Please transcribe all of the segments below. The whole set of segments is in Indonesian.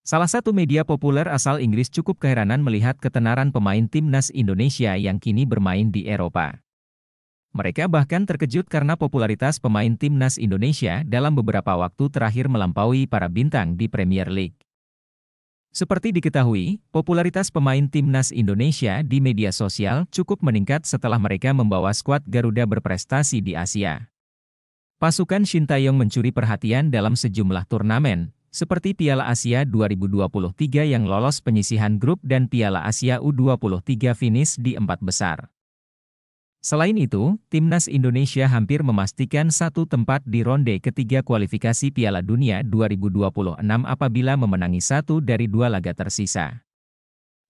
Salah satu media populer asal Inggris cukup keheranan melihat ketenaran pemain timnas Indonesia yang kini bermain di Eropa. Mereka bahkan terkejut karena popularitas pemain timnas Indonesia dalam beberapa waktu terakhir melampaui para bintang di Premier League. Seperti diketahui, popularitas pemain timnas Indonesia di media sosial cukup meningkat setelah mereka membawa skuad Garuda berprestasi di Asia. Pasukan Sintayong mencuri perhatian dalam sejumlah turnamen, seperti Piala Asia 2023 yang lolos penyisihan grup dan Piala Asia U23 finish di 4 besar. Selain itu, timnas Indonesia hampir memastikan satu tempat di ronde ketiga kualifikasi Piala Dunia 2026 apabila memenangi 1 dari 2 laga tersisa.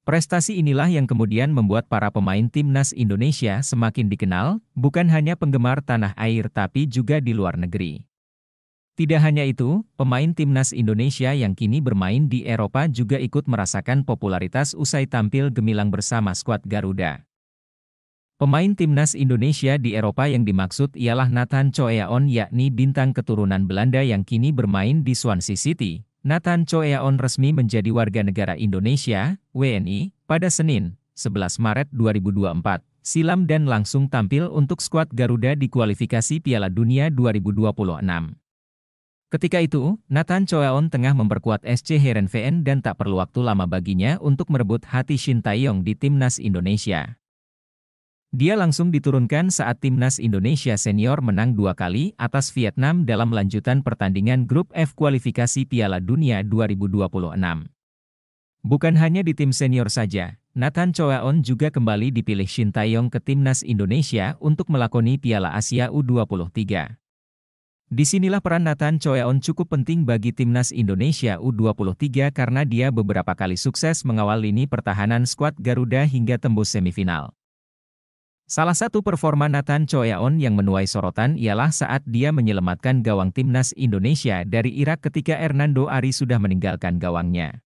Prestasi inilah yang kemudian membuat para pemain timnas Indonesia semakin dikenal, bukan hanya penggemar tanah air tapi juga di luar negeri. Tidak hanya itu, pemain timnas Indonesia yang kini bermain di Eropa juga ikut merasakan popularitas usai tampil gemilang bersama skuad Garuda. Pemain timnas Indonesia di Eropa yang dimaksud ialah Nathan Choeaon, yakni bintang keturunan Belanda yang kini bermain di Swansea City. Nathan Choeaon resmi menjadi warga negara Indonesia, WNI, pada Senin, 11 Maret 2024, silam dan langsung tampil untuk skuad Garuda di kualifikasi Piala Dunia 2026. Ketika itu, Nathan Choeaon tengah memperkuat SC Heerenveen dan tak perlu waktu lama baginya untuk merebut hati Sintayong di timnas Indonesia. Dia langsung diturunkan saat timnas Indonesia senior menang 2 kali atas Vietnam dalam lanjutan pertandingan grup F kualifikasi Piala Dunia 2026. Bukan hanya di tim senior saja, Nathan Choeaon juga kembali dipilih Sintayong ke timnas Indonesia untuk melakoni Piala Asia U23. Disinilah peran Nathan Choeaon cukup penting bagi timnas Indonesia U23 karena dia beberapa kali sukses mengawal lini pertahanan skuad Garuda hingga tembus semifinal. Salah satu performa Nathan Choeaon yang menuai sorotan ialah saat dia menyelamatkan gawang timnas Indonesia dari Irak ketika Hernando Ari sudah meninggalkan gawangnya.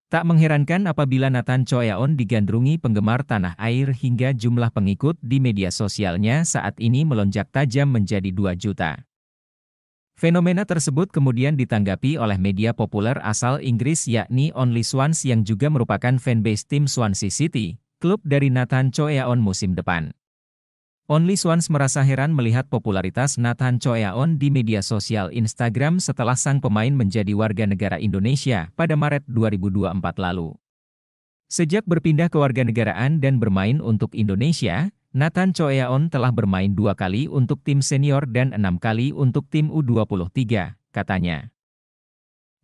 Tak mengherankan apabila Nathan Choeaon digandrungi penggemar tanah air hingga jumlah pengikut di media sosialnya saat ini melonjak tajam menjadi 2 juta. Fenomena tersebut kemudian ditanggapi oleh media populer asal Inggris yakni Only Swans yang juga merupakan fanbase tim Swansea City, klub dari Nathan Choeaon musim depan. Only Swans merasa heran melihat popularitas Nathan Choeaon di media sosial Instagram setelah sang pemain menjadi warga negara Indonesia pada Maret 2024 lalu. Sejak berpindah kewarganegaraan dan bermain untuk Indonesia, Nathan Choeaon telah bermain 2 kali untuk tim senior dan 6 kali untuk tim U23, katanya.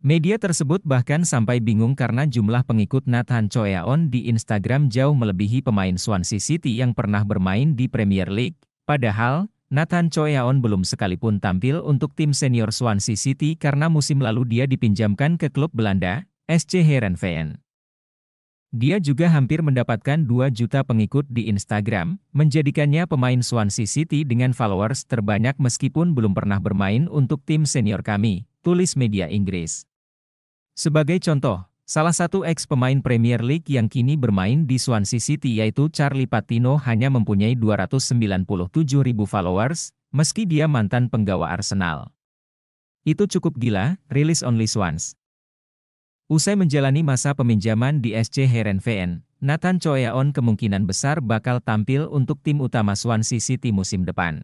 Media tersebut bahkan sampai bingung karena jumlah pengikut Nathan Choeaon di Instagram jauh melebihi pemain Swansea City yang pernah bermain di Premier League. Padahal, Nathan Choeaon belum sekalipun tampil untuk tim senior Swansea City karena musim lalu dia dipinjamkan ke klub Belanda, SC Heerenveen. Dia juga hampir mendapatkan 2 juta pengikut di Instagram, menjadikannya pemain Swansea City dengan followers terbanyak meskipun belum pernah bermain untuk tim senior kami, tulis media Inggris. Sebagai contoh, salah satu ex-pemain Premier League yang kini bermain di Swansea City yaitu Charlie Patino hanya mempunyai 297.000 followers, meski dia mantan penggawa Arsenal. Itu cukup gila, rilis Only Swans. Usai menjalani masa peminjaman di SC Heerenveen, Nathan Choeaon kemungkinan besar bakal tampil untuk tim utama Swansea City musim depan.